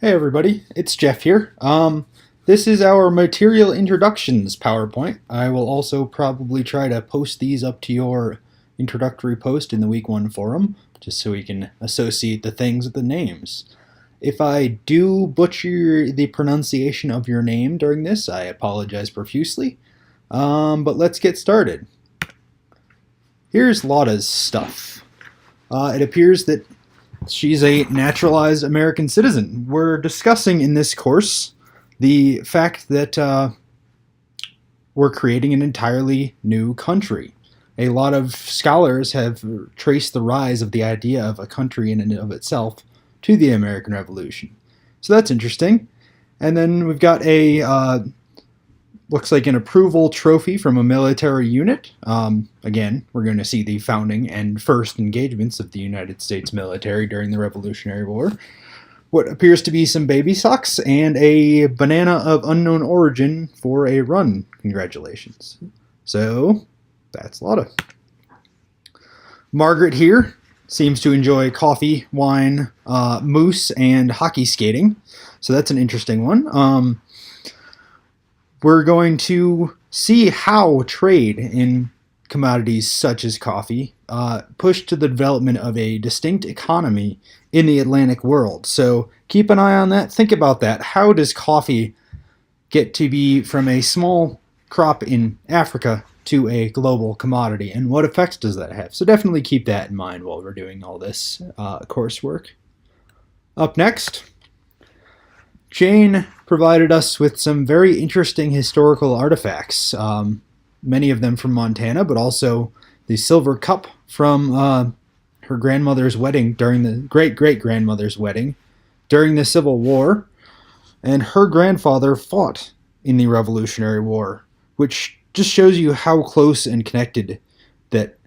Hey everybody, it's Jeff here. This is our material introductions PowerPoint. I will also probably try to post these up to your introductory post in the week one forum, just so we can associate the things with the names. If I do butcher the pronunciation of your name during this, I apologize profusely. But let's get started. Here's Lotta's stuff. It appears that she's a naturalized American citizen. We're discussing in this course the fact that we're creating an entirely new country. A lot of scholars have traced the rise of the idea of a country in and of itself to the American Revolution. So that's interesting. And then we've got a looks like an approval trophy from a military unit. Again, we're going to see the founding and first engagements of the United States military during the Revolutionary War. What appears to be some baby socks and a banana of unknown origin for a run. Congratulations. So, that's Lotta. Margaret here seems to enjoy coffee, wine, moose, and hockey skating. So that's an interesting one. We're going to see how trade in commodities such as coffee pushed to the development of a distinct economy in the Atlantic world. So keep an eye on that. Think about that. How does coffee get to be from a small crop in Africa to a global commodity, and what effects does that have? So definitely keep that in mind while we're doing all this coursework. Up next, Jane provided us with some very interesting historical artifacts, many of them from Montana, but also the silver cup from her grandmother's wedding during the great-great-grandmother's wedding during the Civil War, and her grandfather fought in the Revolutionary War, which just shows you how close and connected that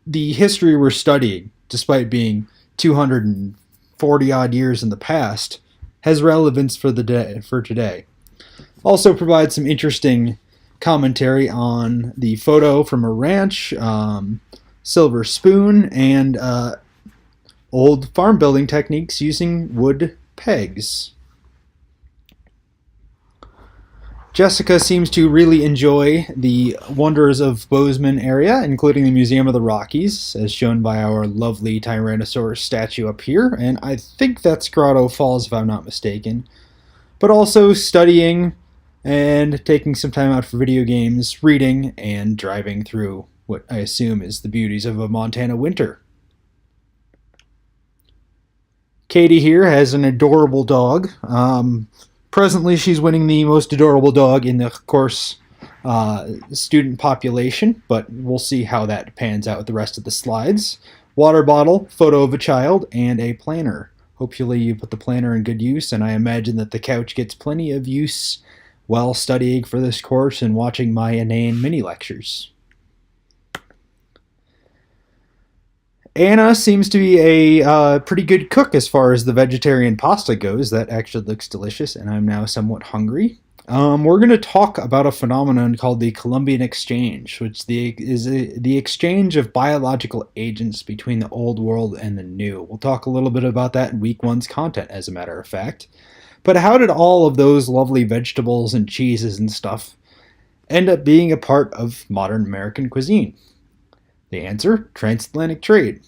the history we're studying, despite being 240 odd years in the past, has relevance for today. Also provides some interesting commentary on the photo from a ranch, silver spoon, and old farm building techniques using wood pegs. Jessica seems to really enjoy the wonders of Bozeman area, including the Museum of the Rockies, as shown by our lovely Tyrannosaurus statue up here, and I think that's Grotto Falls if I'm not mistaken. But also studying and taking some time out for video games, reading, and driving through what I assume is the beauties of a Montana winter. Katie here has an adorable dog. Presently, she's winning the most adorable dog in the course student population, but we'll see how that pans out with the rest of the slides. Water bottle, photo of a child, and a planner. Hopefully you put the planner in good use, and I imagine that the couch gets plenty of use while studying for this course and watching my inane mini lectures. Anna seems to be a pretty good cook as far as the vegetarian pasta goes. That actually looks delicious, and I'm now somewhat hungry. We're going to talk about a phenomenon called the Columbian Exchange, which is the exchange of biological agents between the old world and the new. We'll talk a little bit about that in week one's content, as a matter of fact. But how did all of those lovely vegetables and cheeses and stuff end up being a part of modern American cuisine? The answer, transatlantic trade.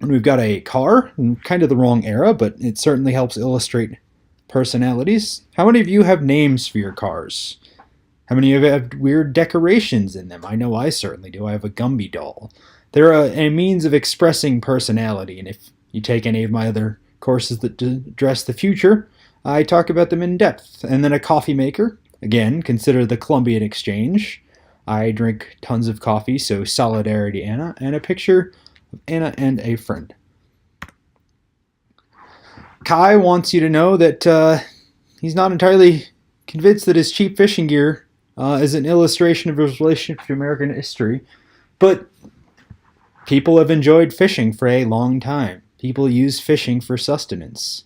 And we've got a car, in kind of the wrong era, but it certainly helps illustrate personalities. How many of you have names for your cars? How many of you have weird decorations in them? I know I certainly do. I have a Gumby doll. They're a means of expressing personality, and if you take any of my other courses that address the future, I talk about them in depth. And then a coffee maker. Again, consider the Columbian Exchange. I drink tons of coffee, so solidarity, Anna, and a picture of Anna and a friend. Kai wants you to know that he's not entirely convinced that his cheap fishing gear is an illustration of his relationship to American history, but people have enjoyed fishing for a long time. People use fishing for sustenance,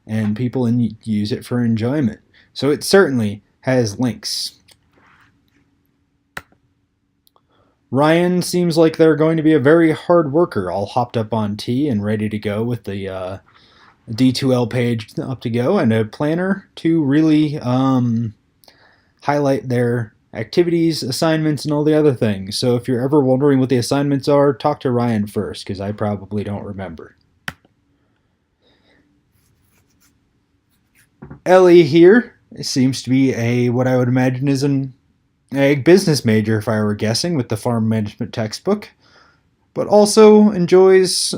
and people use it for enjoyment. So it certainly has links. Ryan seems like they're going to be a very hard worker, all hopped up on tea and ready to go with the D2L page up to go, and a planner to really highlight their activities, assignments, and all the other things. So if you're ever wondering what the assignments are, talk to Ryan first, because I probably don't remember. Ellie here seems to be what I would imagine is an ag business major, if I were guessing, with the farm management textbook, but also enjoys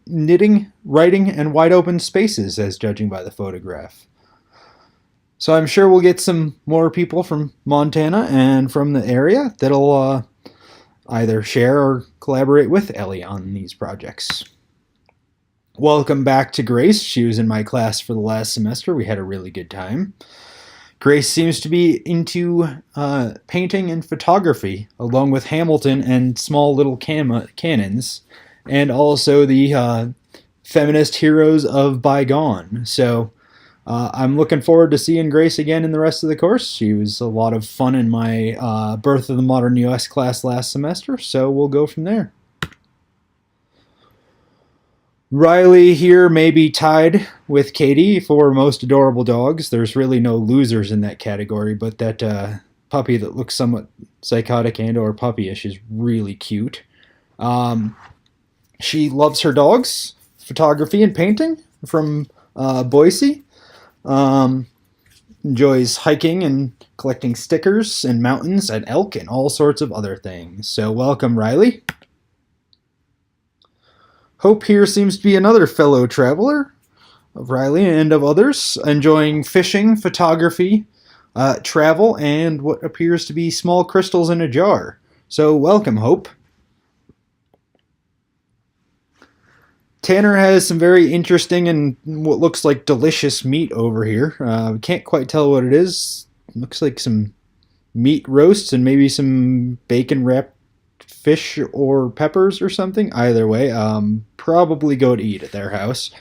knitting, writing, and wide open spaces, as judging by the photograph. So I'm sure we'll get some more people from Montana and from the area that'll either share or collaborate with Ellie on these projects. Welcome back to Grace. She was in my class for the last semester. We had a really good time. Grace seems to be into painting and photography, along with Hamilton and small little cannons, and also the feminist heroes of bygone. So I'm looking forward to seeing Grace again in the rest of the course. She was a lot of fun in my Birth of the Modern U.S. class last semester, so we'll go from there. Riley here may be tied with Katie for most adorable dogs. There's really no losers in that category, but that puppy that looks somewhat psychotic and or puppyish is really cute. She loves her dogs, photography and painting from Boise. Enjoys hiking and collecting stickers and mountains and elk and all sorts of other things. So welcome, Riley. Hope here seems to be another fellow traveler of Riley and of others, enjoying fishing, photography, travel, and what appears to be small crystals in a jar. So welcome, Hope. Tanner has some very interesting and what looks like delicious meat over here. We can't quite tell what it is. It looks like some meat roasts and maybe some bacon-wrapped fish or peppers or something. Either way, probably go to eat at their house.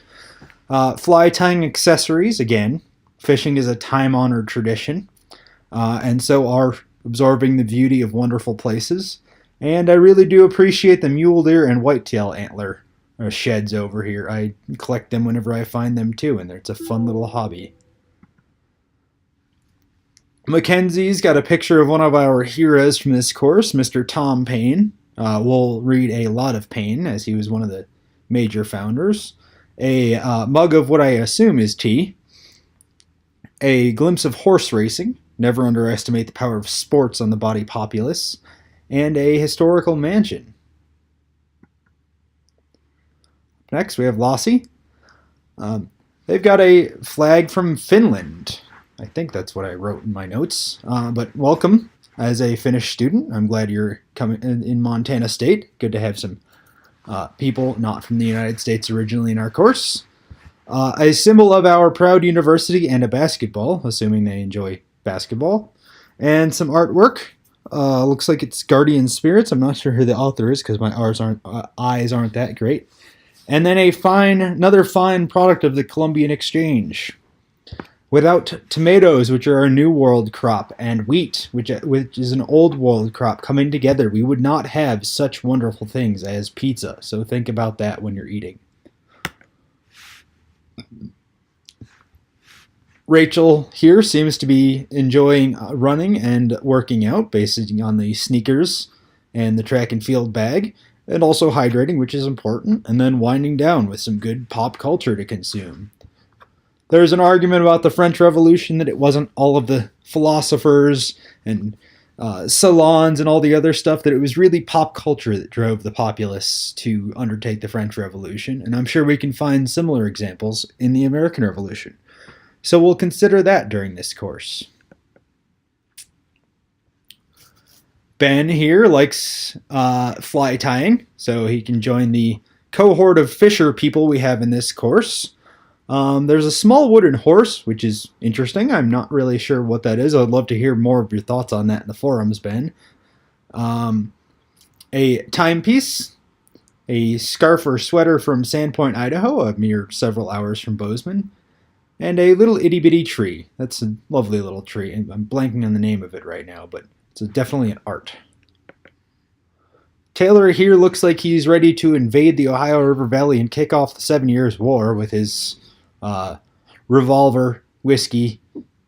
Fly tying accessories, again. Fishing is a time-honored tradition, and so are absorbing the beauty of wonderful places. And I really do appreciate the mule deer and whitetail antler sheds over here. I collect them whenever I find them too, and it's a fun little hobby. Mackenzie's got a picture of one of our heroes from this course, Mr. Tom Paine. We'll read a lot of Paine, as he was one of the major founders. A mug of what I assume is tea. A glimpse of horse racing. Never underestimate the power of sports on the body populace. And a historical mansion. Next, we have Lassie. They've got a flag from Finland. I think that's what I wrote in my notes. But welcome as a Finnish student. I'm glad you're coming in Montana State. Good to have some people not from the United States originally in our course. A symbol of our proud university and a basketball, assuming they enjoy basketball. And some artwork. Looks like it's Guardian Spirits. I'm not sure who the author is because my eyes aren't that great. And then another fine product of the Columbian Exchange. Without tomatoes, which are a new world crop, and wheat, which is an old world crop, coming together, we would not have such wonderful things as pizza. So think about that when you're eating. Rachel here seems to be enjoying running and working out, based on the sneakers and the track and field bag, and also hydrating, which is important, and then winding down with some good pop culture to consume. There's an argument about the French Revolution that it wasn't all of the philosophers and salons and all the other stuff, that it was really pop culture that drove the populace to undertake the French Revolution, and I'm sure we can find similar examples in the American Revolution. So we'll consider that during this course. Ben here likes fly tying, so he can join the cohort of fisher people we have in this course. There's a small wooden horse, which is interesting. I'm not really sure what that is. I'd love to hear more of your thoughts on that in the forums, Ben. A timepiece, a scarf or sweater from Sandpoint, Idaho, a mere several hours from Bozeman, and a little itty-bitty tree. That's a lovely little tree. I'm blanking on the name of it right now, but it's definitely an art. Taylor here looks like he's ready to invade the Ohio River Valley and kick off the 7 Years' War with his revolver, whiskey,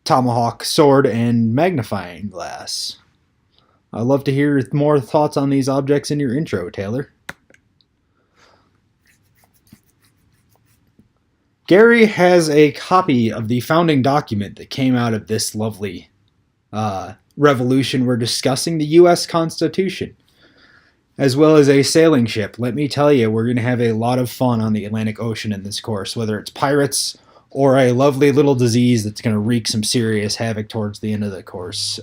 tomahawk, sword, and magnifying glass. I'd love to hear more thoughts on these objects in your intro, Taylor. Gary has a copy of the founding document that came out of this lovely revolution we're discussing, the U.S. Constitution, as well as a sailing ship. Let me tell you, we're going to have a lot of fun on the Atlantic Ocean in this course, whether it's pirates or a lovely little disease that's going to wreak some serious havoc towards the end of the course.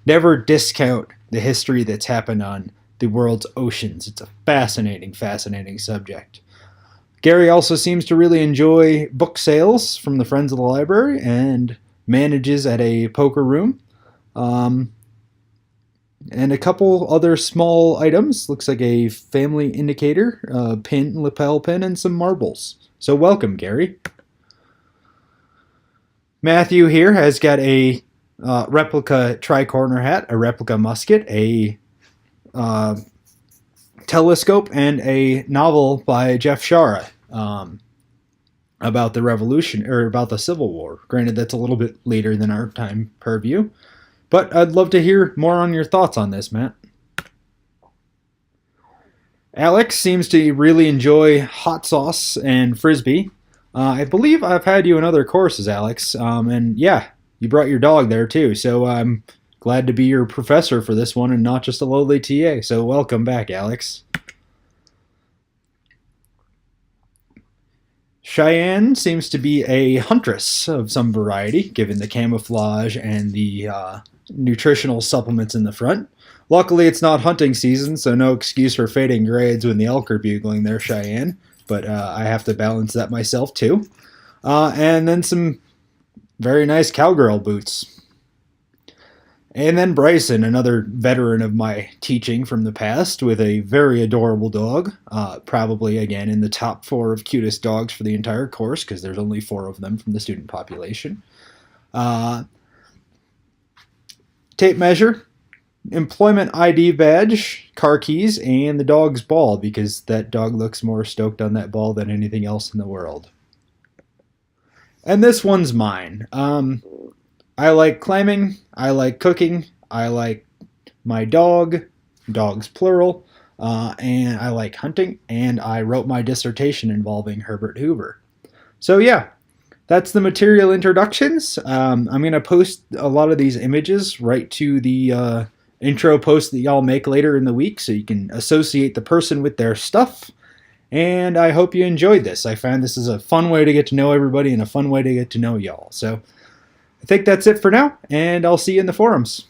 Never discount the history that's happened on the world's oceans. It's a fascinating, fascinating subject. Gary also seems to really enjoy book sales from the Friends of the Library and manages at a poker room. And a couple other small items. Looks like a family indicator, a pin, lapel pin, and some marbles. So welcome, Gary. Matthew here has got a replica tricorner hat, a replica musket, a telescope, and a novel by Jeff Shara about the Revolution, or about the Civil War. Granted, that's a little bit later than our time purview, but I'd love to hear more on your thoughts on this, Matt. Alex seems to really enjoy hot sauce and frisbee. I believe I've had you in other courses, Alex, and yeah, you brought your dog there too, so I'm glad to be your professor for this one and not just a lowly TA, so welcome back, Alex. Cheyenne seems to be a huntress of some variety, given the camouflage and the nutritional supplements in the front. Luckily, it's not hunting season, so no excuse for fading grades when the elk are bugling there, Cheyenne, but I have to balance that myself too. And then some very nice cowgirl boots. And then Bryson, another veteran of my teaching from the past, with a very adorable dog, probably, again, in the top 4 of cutest dogs for the entire course, because there's only 4 of them from the student population. Tape measure, employment ID badge, car keys, and the dog's ball, because that dog looks more stoked on that ball than anything else in the world. And this one's mine. I like climbing, I like cooking, I like my dog, dogs plural, and I like hunting, and I wrote my dissertation involving Herbert Hoover. So yeah, that's the material introductions. I'm going to post a lot of these images right to the intro post that y'all make later in the week, so you can associate the person with their stuff. And I hope you enjoyed this. I found this is a fun way to get to know everybody and a fun way to get to know y'all. So I think that's it for now, and I'll see you in the forums.